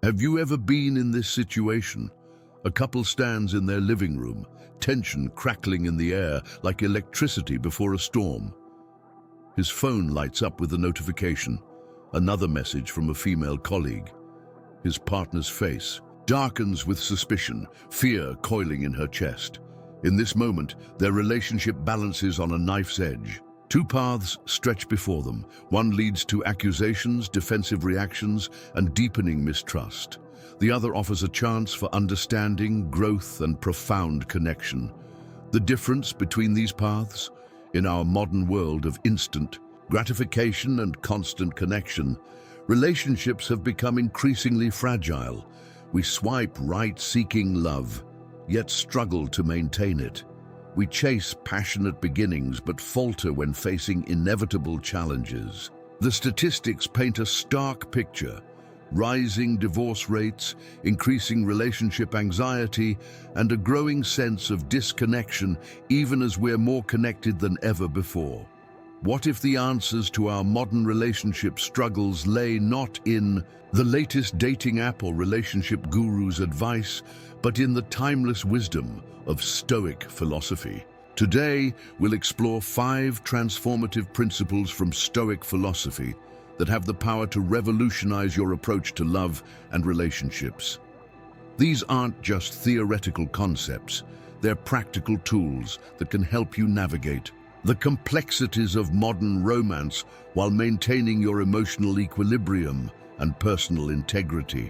Have you ever been in this situation? A couple stands in their living room, tension crackling in the air like electricity before a storm. His phone lights up with a notification, another message from a female colleague. His partner's face darkens with suspicion, fear coiling in her chest. In this moment, their relationship balances on a knife's edge. Two paths stretch before them. One leads to accusations, defensive reactions, and deepening mistrust. The other offers a chance for understanding, growth, and profound connection. The difference between these paths? In our modern world of instant gratification and constant connection, relationships have become increasingly fragile. We swipe right seeking love, yet struggle to maintain it. We chase passionate beginnings but falter when facing inevitable challenges. The statistics paint a stark picture: rising divorce rates, increasing relationship anxiety, and a growing sense of disconnection even as we're more connected than ever before. What if the answers to our modern relationship struggles lay not in the latest dating app or relationship guru's advice, but in the timeless wisdom of Stoic philosophy? Today, we'll explore 5 transformative principles from Stoic philosophy that have the power to revolutionize your approach to love and relationships. These aren't just theoretical concepts, they're practical tools that can help you navigate the complexities of modern romance while maintaining your emotional equilibrium and personal integrity.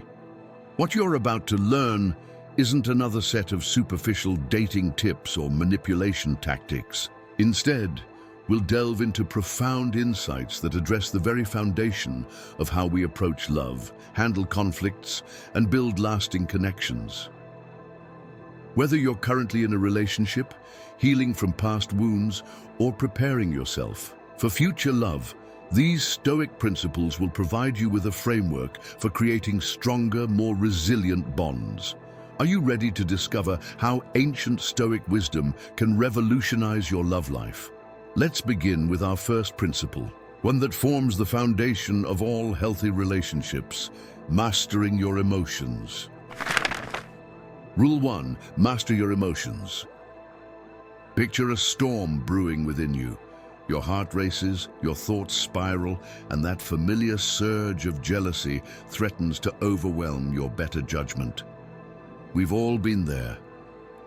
What you're about to learn isn't another set of superficial dating tips or manipulation tactics. Instead, we'll delve into profound insights that address the very foundation of how we approach love, handle conflicts, and build lasting connections. Whether you're currently in a relationship, healing from past wounds, or preparing yourself for future love, these Stoic principles will provide you with a framework for creating stronger, more resilient bonds. Are you ready to discover how ancient Stoic wisdom can revolutionize your love life? Let's begin with our first principle, one that forms the foundation of all healthy relationships: mastering your emotions. Rule 1. Master your emotions. Picture a storm brewing within you. Your heart races, your thoughts spiral, and that familiar surge of jealousy threatens to overwhelm your better judgment. We've all been there,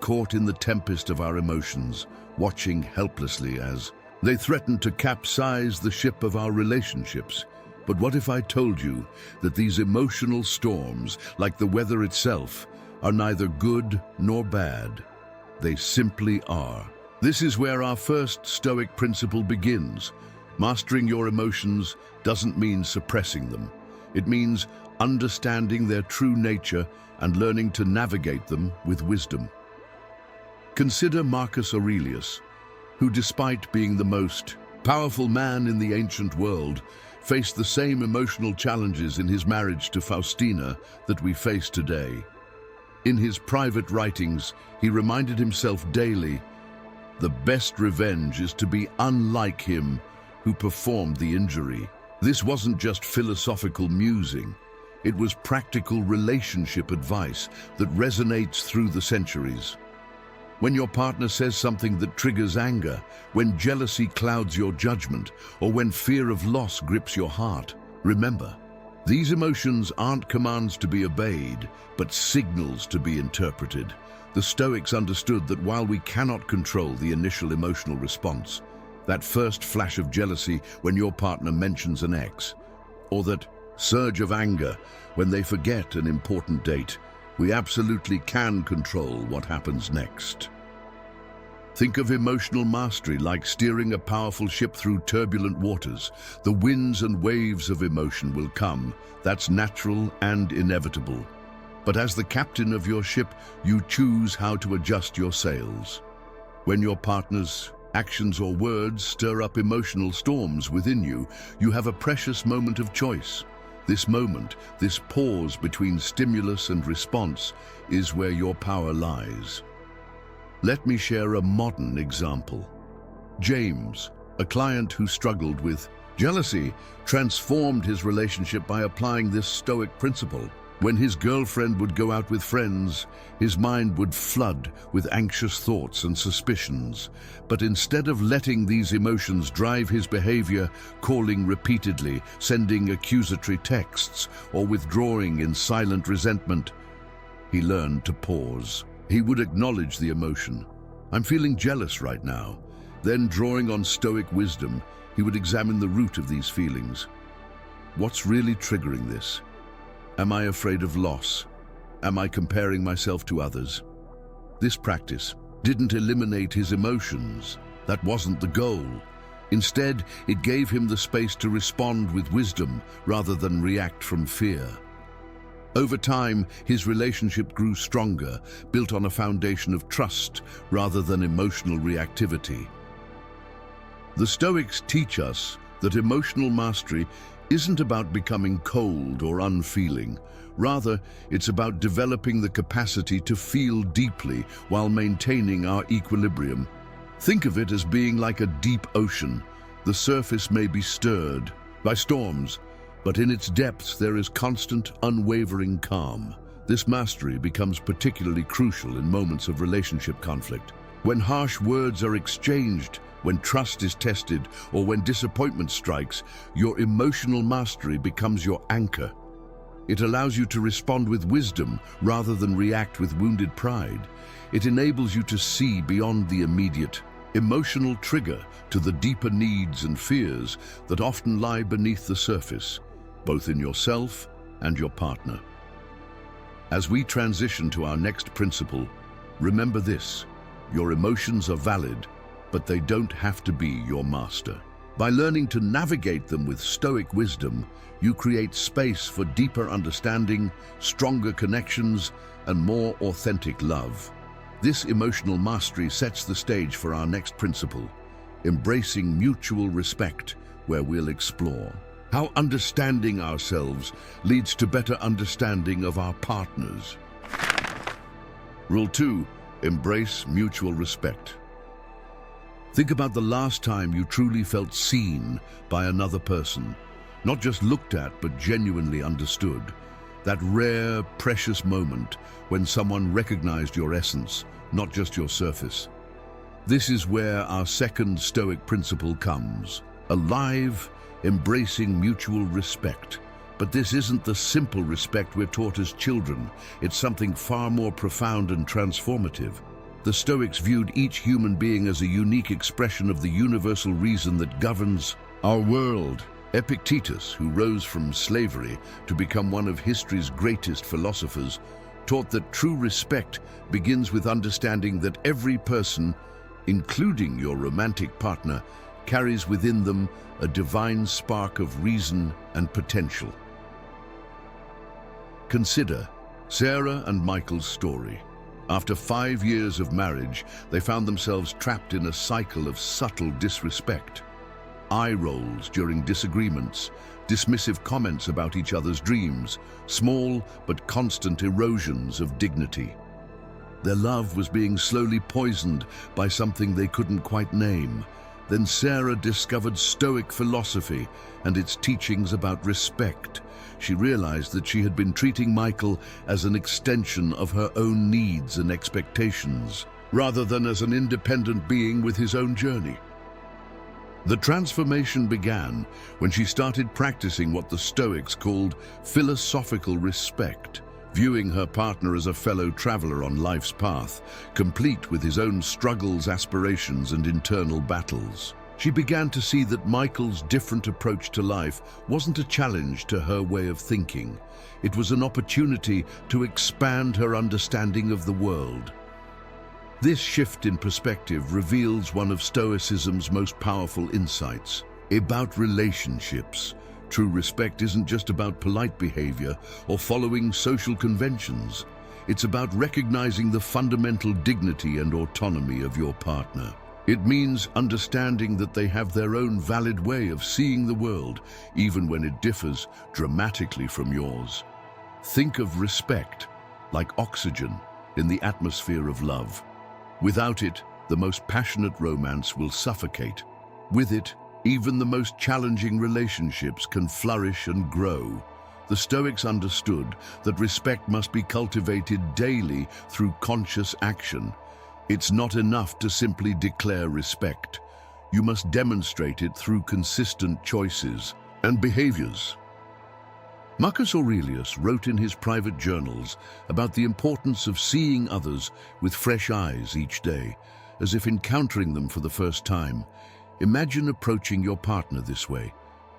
caught in the tempest of our emotions, watching helplessly as they threaten to capsize the ship of our relationships. But what if I told you that these emotional storms, like the weather itself, are neither good nor bad? They simply are. This is where our first Stoic principle begins. Mastering your emotions doesn't mean suppressing them. It means understanding their true nature and learning to navigate them with wisdom. Consider Marcus Aurelius, who, despite being the most powerful man in the ancient world, faced the same emotional challenges in his marriage to Faustina that we face today. In his private writings, he reminded himself daily, the best revenge is to be unlike him who performed the injury. This wasn't just philosophical musing. It was practical relationship advice that resonates through the centuries. When your partner says something that triggers anger, when jealousy clouds your judgment, or when fear of loss grips your heart, remember, these emotions aren't commands to be obeyed, but signals to be interpreted. The Stoics understood that while we cannot control the initial emotional response, that first flash of jealousy when your partner mentions an ex, or that surge of anger when they forget an important date, we absolutely can control what happens next. Think of emotional mastery like steering a powerful ship through turbulent waters. The winds and waves of emotion will come. That's natural and inevitable. But as the captain of your ship, you choose how to adjust your sails. When your partner's actions or words stir up emotional storms within you, you have a precious moment of choice. This moment, this pause between stimulus and response, is where your power lies. Let me share a modern example. James, a client who struggled with jealousy, transformed his relationship by applying this Stoic principle. When his girlfriend would go out with friends, his mind would flood with anxious thoughts and suspicions. But instead of letting these emotions drive his behavior, calling repeatedly, sending accusatory texts, or withdrawing in silent resentment, he learned to pause. He would acknowledge the emotion. "I'm feeling jealous right now." Then, drawing on Stoic wisdom, he would examine the root of these feelings. What's really triggering this? Am I afraid of loss? Am I comparing myself to others? This practice didn't eliminate his emotions. That wasn't the goal. Instead, it gave him the space to respond with wisdom rather than react from fear. Over time, his relationship grew stronger, built on a foundation of trust rather than emotional reactivity. The Stoics teach us that emotional mastery isn't about becoming cold or unfeeling. Rather, it's about developing the capacity to feel deeply while maintaining our equilibrium. Think of it as being like a deep ocean. The surface may be stirred by storms, but in its depths there is constant, unwavering calm. This mastery becomes particularly crucial in moments of relationship conflict. When harsh words are exchanged, when trust is tested, or when disappointment strikes, your emotional mastery becomes your anchor. It allows you to respond with wisdom rather than react with wounded pride. It enables you to see beyond the immediate emotional trigger to the deeper needs and fears that often lie beneath the surface, both in yourself and your partner. As we transition to our next principle, remember this: your emotions are valid, but they don't have to be your master. By learning to navigate them with Stoic wisdom, you create space for deeper understanding, stronger connections, and more authentic love. This emotional mastery sets the stage for our next principle, embracing mutual respect, where we'll explore how understanding ourselves leads to better understanding of our partners. Rule 2. Embrace mutual respect. Think about the last time you truly felt seen by another person, not just looked at, but genuinely understood. That rare, precious moment when someone recognized your essence, not just your surface. This is where our second Stoic principle comes: alive, embracing mutual respect. But this isn't the simple respect we're taught as children. It's something far more profound and transformative. The Stoics viewed each human being as a unique expression of the universal reason that governs our world. Epictetus, who rose from slavery to become one of history's greatest philosophers, taught that true respect begins with understanding that every person, including your romantic partner, carries within them a divine spark of reason and potential. Consider Sarah and Michael's story. After 5 years of marriage, they found themselves trapped in a cycle of subtle disrespect. Eye rolls during disagreements, dismissive comments about each other's dreams, small but constant erosions of dignity. Their love was being slowly poisoned by something they couldn't quite name. Then Sarah discovered Stoic philosophy and its teachings about respect. She realized that she had been treating Michael as an extension of her own needs and expectations, rather than as an independent being with his own journey. The transformation began when she started practicing what the Stoics called philosophical respect, viewing her partner as a fellow traveler on life's path, complete with his own struggles, aspirations, and internal battles. She began to see that Michael's different approach to life wasn't a challenge to her way of thinking. It was an opportunity to expand her understanding of the world. This shift in perspective reveals one of Stoicism's most powerful insights about relationships. True respect isn't just about polite behavior or following social conventions. It's about recognizing the fundamental dignity and autonomy of your partner. It means understanding that they have their own valid way of seeing the world, even when it differs dramatically from yours. Think of respect like oxygen in the atmosphere of love. Without it, the most passionate romance will suffocate. With it, even the most challenging relationships can flourish and grow. The Stoics understood that respect must be cultivated daily through conscious action. It's not enough to simply declare respect. You must demonstrate it through consistent choices and behaviors. Marcus Aurelius wrote in his private journals about the importance of seeing others with fresh eyes each day, as if encountering them for the first time. Imagine approaching your partner this way,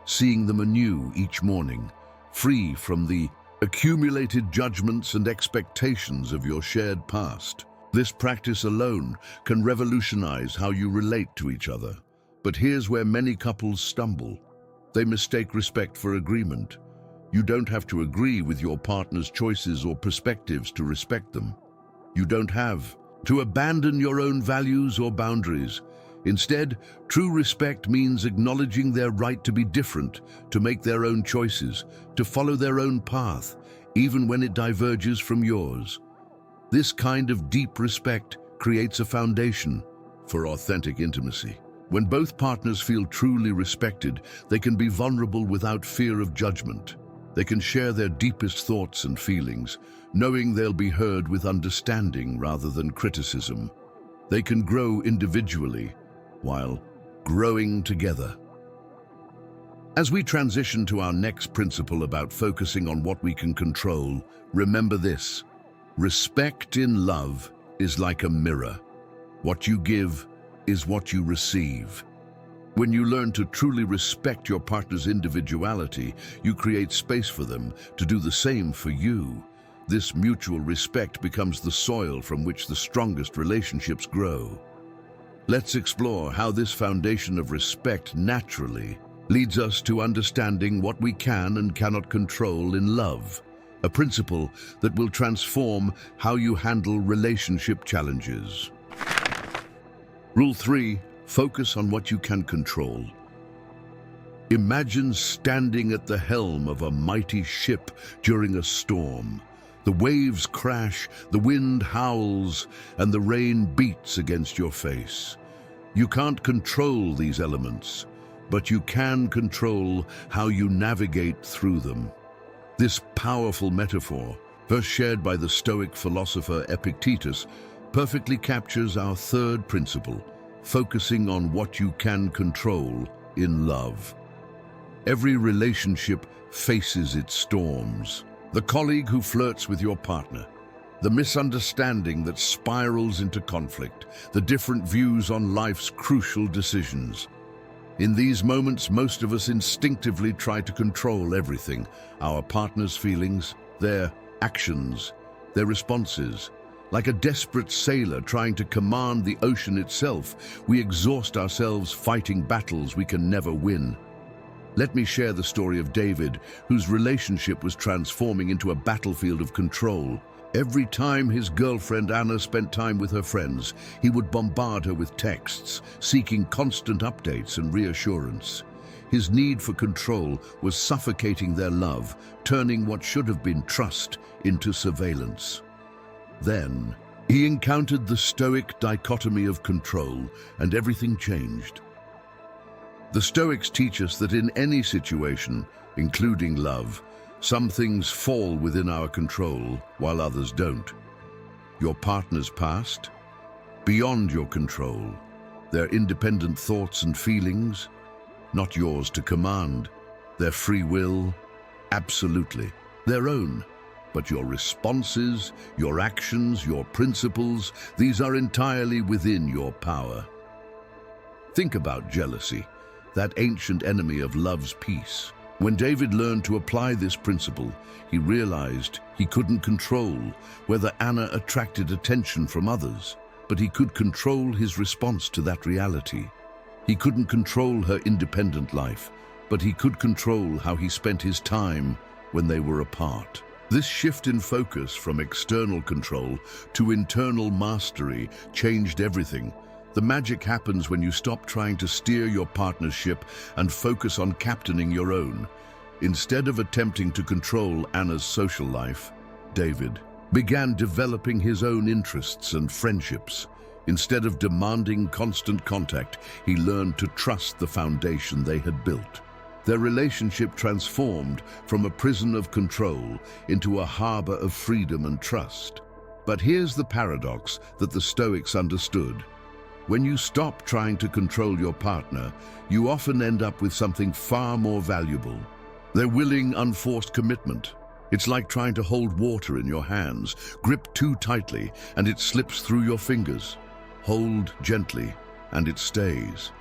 seeing them anew each morning, free from the accumulated judgments and expectations of your shared past. This practice alone can revolutionize how you relate to each other. But here's where many couples stumble. They mistake respect for agreement. You don't have to agree with your partner's choices or perspectives to respect them. You don't have to abandon your own values or boundaries. Instead, true respect means acknowledging their right to be different, to make their own choices, to follow their own path, even when it diverges from yours. This kind of deep respect creates a foundation for authentic intimacy. When both partners feel truly respected, they can be vulnerable without fear of judgment. They can share their deepest thoughts and feelings, knowing they'll be heard with understanding rather than criticism. They can grow individually while growing together. As we transition to our next principle about focusing on what we can control, remember this: respect in love is like a mirror. What you give is what you receive. When you learn to truly respect your partner's individuality, you create space for them to do the same for you. This mutual respect becomes the soil from which the strongest relationships grow. Let's explore how this foundation of respect naturally leads us to understanding what we can and cannot control in love, a principle that will transform how you handle relationship challenges. Rule 3. Focus on what you can control. Imagine standing at the helm of a mighty ship during a storm. The waves crash, the wind howls, and the rain beats against your face. You can't control these elements, but you can control how you navigate through them. This powerful metaphor, first shared by the Stoic philosopher Epictetus, perfectly captures our third principle: focusing on what you can control in love. Every relationship faces its storms. The colleague who flirts with your partner, the misunderstanding that spirals into conflict, the different views on life's crucial decisions. In these moments, most of us instinctively try to control everything: our partner's feelings, their actions, their responses. Like a desperate sailor trying to command the ocean itself, we exhaust ourselves fighting battles we can never win. Let me share the story of David, whose relationship was transforming into a battlefield of control. Every time his girlfriend Anna spent time with her friends, he would bombard her with texts, seeking constant updates and reassurance. His need for control was suffocating their love, turning what should have been trust into surveillance. Then, he encountered the Stoic dichotomy of control, and everything changed. The Stoics teach us that in any situation, including love, some things fall within our control while others don't. Your partner's past, beyond your control. Their independent thoughts and feelings, not yours to command. Their free will, absolutely their own. But your responses, your actions, your principles, these are entirely within your power. Think about jealousy, that ancient enemy of love's peace. When David learned to apply this principle, he realized he couldn't control whether Anna attracted attention from others, but he could control his response to that reality. He couldn't control her independent life, but he could control how he spent his time when they were apart. This shift in focus from external control to internal mastery changed everything. The magic happens when you stop trying to steer your partner's ship and focus on captaining your own. Instead of attempting to control Anna's social life, David began developing his own interests and friendships. Instead of demanding constant contact, he learned to trust the foundation they had built. Their relationship transformed from a prison of control into a harbor of freedom and trust. But here's the paradox that the Stoics understood. When you stop trying to control your partner, you often end up with something far more valuable. Their willing, unforced commitment. It's like trying to hold water in your hands. Grip too tightly and it slips through your fingers. Hold gently and it stays.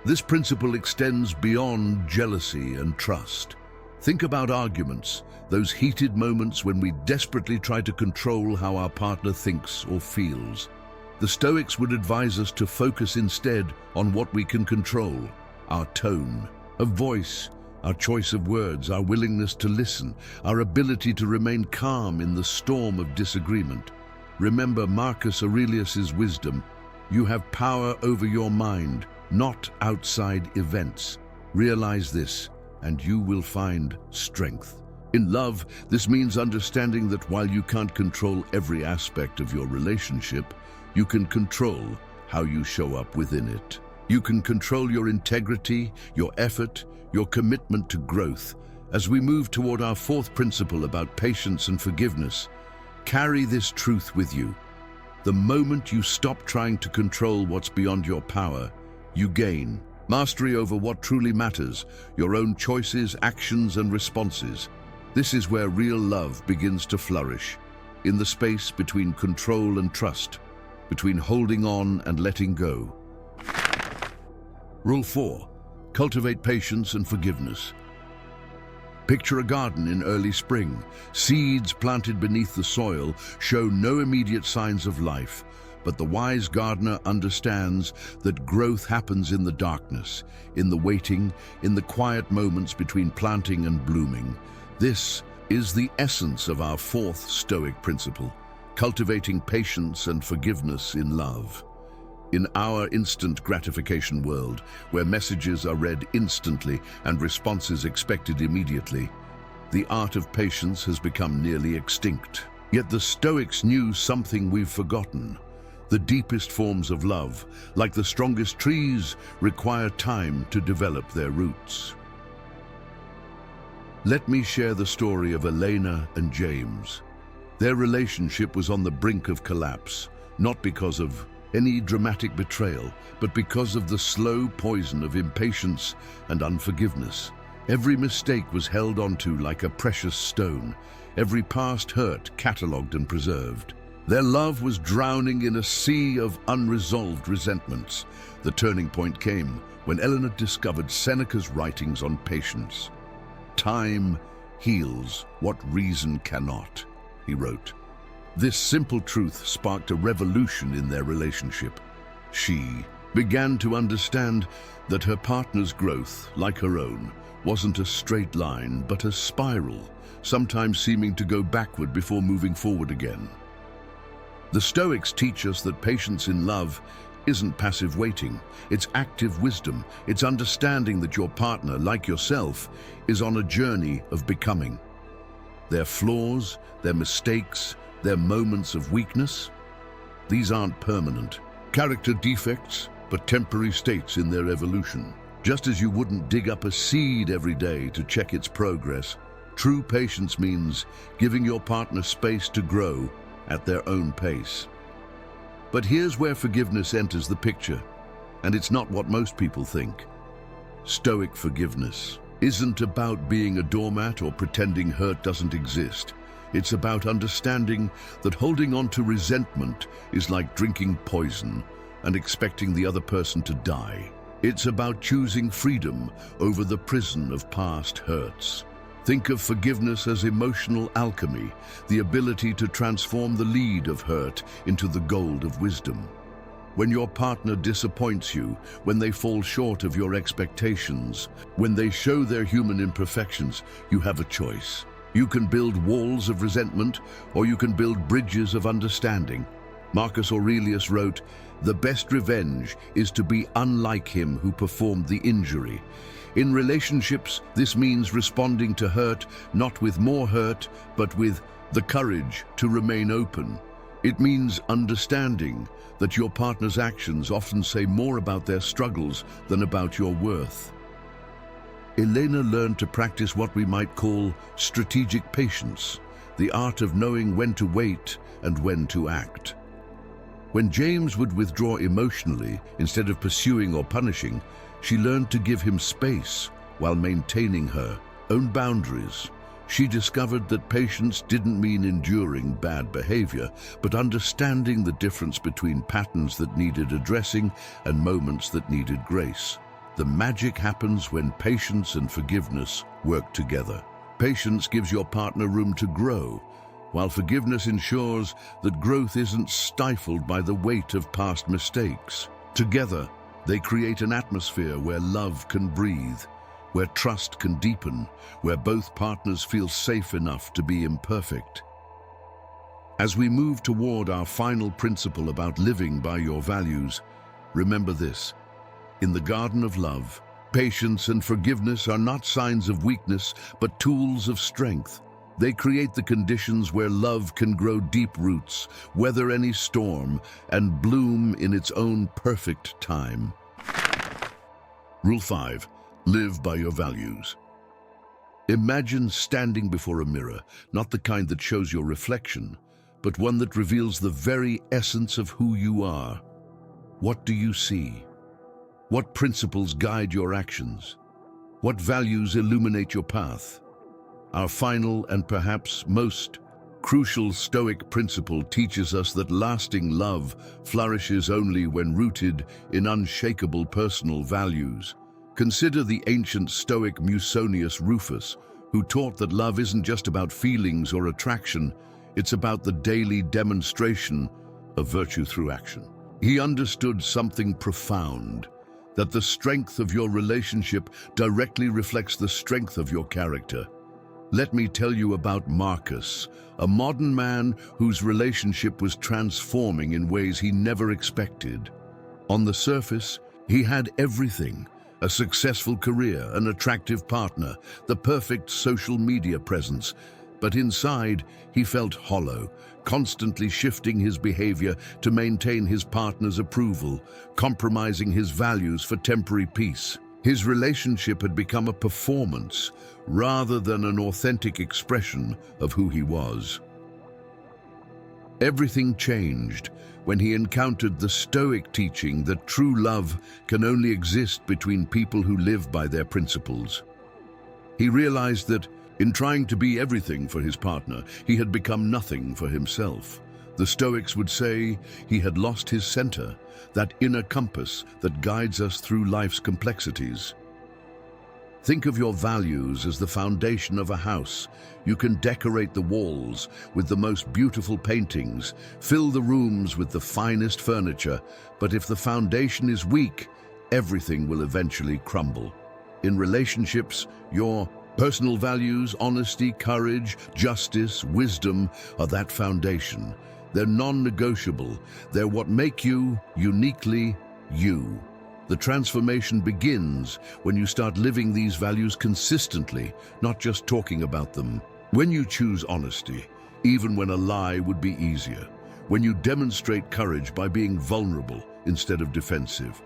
This principle extends beyond jealousy and trust. Think about arguments, those heated moments when we desperately try to control how our partner thinks or feels. The Stoics would advise us to focus instead on what we can control: our tone of voice, our choice of words, our willingness to listen, our ability to remain calm in the storm of disagreement. Remember Marcus Aurelius's wisdom: you have power over your mind, not outside events. Realize this, and you will find strength. In love, this means understanding that while you can't control every aspect of your relationship, you can control how you show up within it. You can control your integrity, your effort, your commitment to growth. As we move toward our fourth principle about patience and forgiveness, carry this truth with you. The moment you stop trying to control what's beyond your power, you gain mastery over what truly matters, your own choices, actions, and responses. This is where real love begins to flourish, in the space between control and trust, between holding on and letting go. Rule 4. Cultivate patience and forgiveness. Picture a garden in early spring. Seeds planted beneath the soil show no immediate signs of life, but the wise gardener understands that growth happens in the darkness, in the waiting, in the quiet moments between planting and blooming. This is the essence of our fourth Stoic principle: cultivating patience and forgiveness in love. In our instant gratification world, where messages are read instantly and responses expected immediately, the art of patience has become nearly extinct. Yet the Stoics knew something we've forgotten. The deepest forms of love, like the strongest trees, require time to develop their roots. Let me share the story of Elena and James. Their relationship was on the brink of collapse, not because of any dramatic betrayal, but because of the slow poison of impatience and unforgiveness. Every mistake was held onto like a precious stone, every past hurt catalogued and preserved. Their love was drowning in a sea of unresolved resentments. The turning point came when Elena discovered Seneca's writings on patience. "Time heals what reason cannot," he wrote. This simple truth sparked a revolution in their relationship. She began to understand that her partner's growth, like her own, wasn't a straight line, but a spiral, sometimes seeming to go backward before moving forward again. The Stoics teach us that patience in love isn't passive waiting, it's active wisdom. It's understanding that your partner, like yourself, is on a journey of becoming. Their flaws, their mistakes, their moments of weakness, these aren't permanent character defects, but temporary states in their evolution. Just as you wouldn't dig up a seed every day to check its progress, true patience means giving your partner space to grow at their own pace. But here's where forgiveness enters the picture, and it's not what most people think. Stoic forgiveness isn't about being a doormat or pretending hurt doesn't exist. It's about understanding that holding on to resentment is like drinking poison and expecting the other person to die. It's about choosing freedom over the prison of past hurts. Think of forgiveness as emotional alchemy, the ability to transform the lead of hurt into the gold of wisdom. When your partner disappoints you, when they fall short of your expectations, when they show their human imperfections, you have a choice. You can build walls of resentment, or you can build bridges of understanding. Marcus Aurelius wrote, "The best revenge is to be unlike him who performed the injury." In relationships, this means responding to hurt, not with more hurt, but with the courage to remain open. It means understanding that your partner's actions often say more about their struggles than about your worth. Elena learned to practice what we might call strategic patience, the art of knowing when to wait and when to act. When James would withdraw emotionally, instead of pursuing or punishing, she learned to give him space while maintaining her own boundaries. She discovered that patience didn't mean enduring bad behavior, but understanding the difference between patterns that needed addressing and moments that needed grace. The magic happens when patience and forgiveness work together. Patience gives your partner room to grow, while forgiveness ensures that growth isn't stifled by the weight of past mistakes. Together, they create an atmosphere where love can breathe, where trust can deepen, where both partners feel safe enough to be imperfect. As we move toward our final principle about living by your values, remember this: in the garden of love, patience and forgiveness are not signs of weakness, but tools of strength. They create the conditions where love can grow deep roots, weather any storm, and bloom in its own perfect time. Rule 5. Live by your values. Imagine standing before a mirror, not the kind that shows your reflection, but one that reveals the very essence of who you are. What do you see? What principles guide your actions? What values illuminate your path? Our final and perhaps most crucial Stoic principle teaches us that lasting love flourishes only when rooted in unshakable personal values. Consider the ancient Stoic Musonius Rufus, who taught that love isn't just about feelings or attraction, it's about the daily demonstration of virtue through action. He understood something profound, that the strength of your relationship directly reflects the strength of your character. Let me tell you about Marcus, a modern man whose relationship was transforming in ways he never expected. On the surface, he had everything: a successful career, an attractive partner, the perfect social media presence. But inside, he felt hollow, constantly shifting his behavior to maintain his partner's approval, compromising his values for temporary peace. His relationship had become a performance rather than an authentic expression of who he was. Everything changed when he encountered the Stoic teaching that true love can only exist between people who live by their principles. He realized that, in trying to be everything for his partner, he had become nothing for himself. The Stoics would say he had lost his center, that inner compass that guides us through life's complexities. Think of your values as the foundation of a house. You can decorate the walls with the most beautiful paintings, fill the rooms with the finest furniture, but if the foundation is weak, everything will eventually crumble. In relationships, your personal values, honesty, courage, justice, wisdom are that foundation. They're non-negotiable. They're what make you uniquely you. The transformation begins when you start living these values consistently, not just talking about them. When you choose honesty, even when a lie would be easier. When you demonstrate courage by being vulnerable instead of defensive.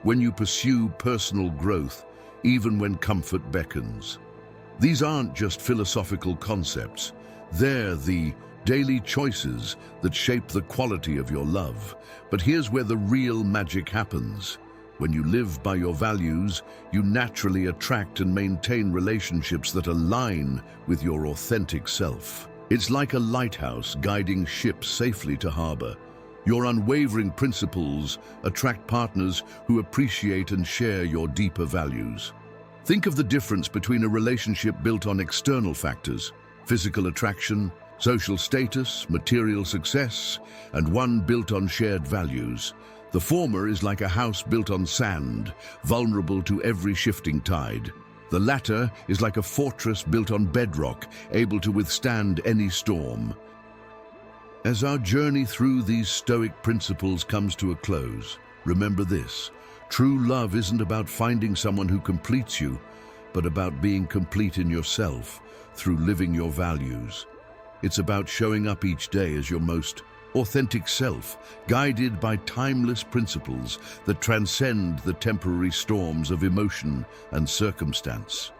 When you pursue personal growth, even when comfort beckons. These aren't just philosophical concepts. They're the daily choices that shape the quality of your love. But here's where the real magic happens. When you live by your values, you naturally attract and maintain relationships that align with your authentic self. It's like a lighthouse guiding ships safely to harbor. Your unwavering principles attract partners who appreciate and share your deeper values. Think of the difference between a relationship built on external factors, physical attraction, social status, material success, and one built on shared values. The former is like a house built on sand, vulnerable to every shifting tide. The latter is like a fortress built on bedrock, able to withstand any storm. As our journey through these Stoic principles comes to a close, remember this: true love isn't about finding someone who completes you, but about being complete in yourself through living your values. It's about showing up each day as your most authentic self, guided by timeless principles that transcend the temporary storms of emotion and circumstance.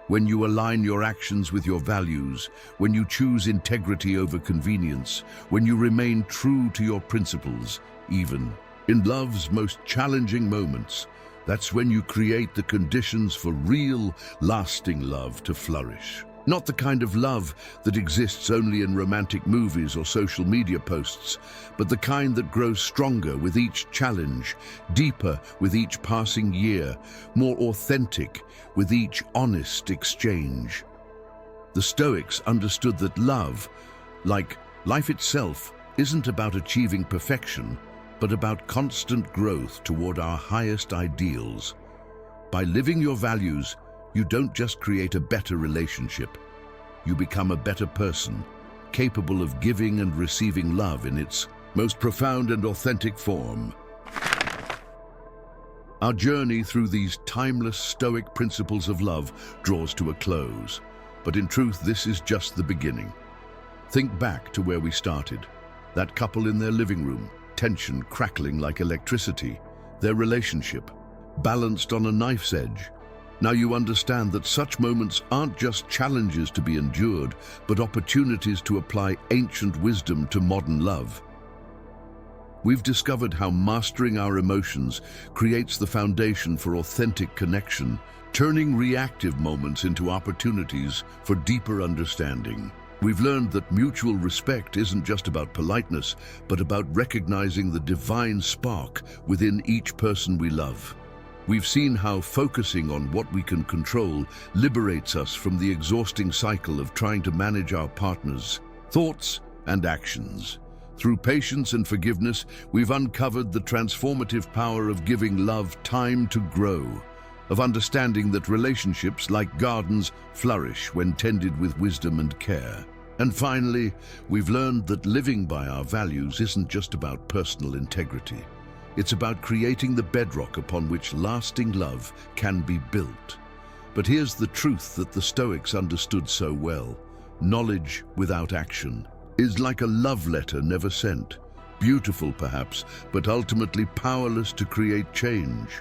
When you align your actions with your values, when you choose integrity over convenience, when you remain true to your principles, even in love's most challenging moments, that's when you create the conditions for real, lasting love to flourish. Not the kind of love that exists only in romantic movies or social media posts, but the kind that grows stronger with each challenge, deeper with each passing year, more authentic with each honest exchange. The Stoics understood that love, like life itself, isn't about achieving perfection, but about constant growth toward our highest ideals. By living your values, you don't just create a better relationship. You become a better person, capable of giving and receiving love in its most profound and authentic form. Our journey through these timeless Stoic principles of love draws to a close. But in truth, this is just the beginning. Think back to where we started. That couple in their living room, tension crackling like electricity, their relationship balanced on a knife's edge. Now you understand that such moments aren't just challenges to be endured, but opportunities to apply ancient wisdom to modern love. We've discovered how mastering our emotions creates the foundation for authentic connection, turning reactive moments into opportunities for deeper understanding. We've learned that mutual respect isn't just about politeness, but about recognizing the divine spark within each person we love. We've seen how focusing on what we can control liberates us from the exhausting cycle of trying to manage our partner's thoughts and actions. Through patience and forgiveness, we've uncovered the transformative power of giving love time to grow, of understanding that relationships, like gardens, flourish when tended with wisdom and care. And finally, we've learned that living by our values isn't just about personal integrity. It's about creating the bedrock upon which lasting love can be built. But here's the truth that the Stoics understood so well. Knowledge without action is like a love letter never sent. Beautiful perhaps, but ultimately powerless to create change.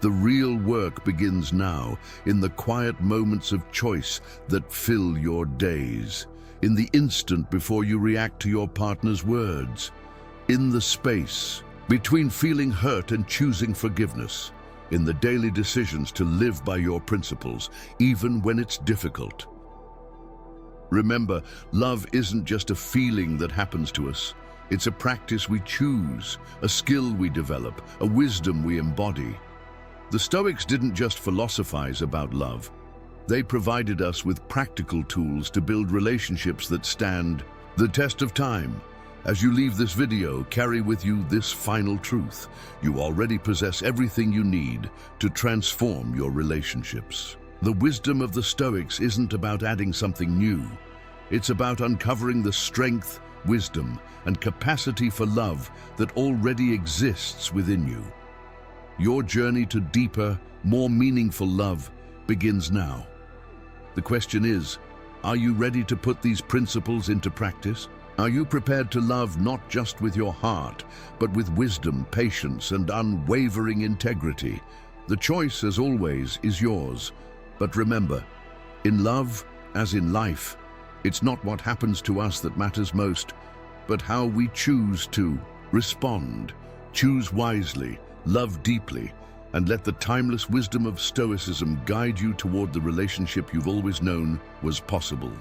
The real work begins now, in the quiet moments of choice that fill your days, in the instant before you react to your partner's words, in the space between feeling hurt and choosing forgiveness, in the daily decisions to live by your principles, even when it's difficult. Remember, love isn't just a feeling that happens to us. It's a practice we choose, a skill we develop, a wisdom we embody. The Stoics didn't just philosophize about love. They provided us with practical tools to build relationships that stand the test of time. As you leave this video, carry with you this final truth. You already possess everything you need to transform your relationships. The wisdom of the Stoics isn't about adding something new. It's about uncovering the strength, wisdom, and capacity for love that already exists within you. Your journey to deeper, more meaningful love begins now. The question is, are you ready to put these principles into practice? Are you prepared to love not just with your heart, but with wisdom, patience, and unwavering integrity? The choice, as always, is yours. But remember, in love, as in life, it's not what happens to us that matters most, but how we choose to respond. Choose wisely, love deeply, and let the timeless wisdom of Stoicism guide you toward the relationship you've always known was possible.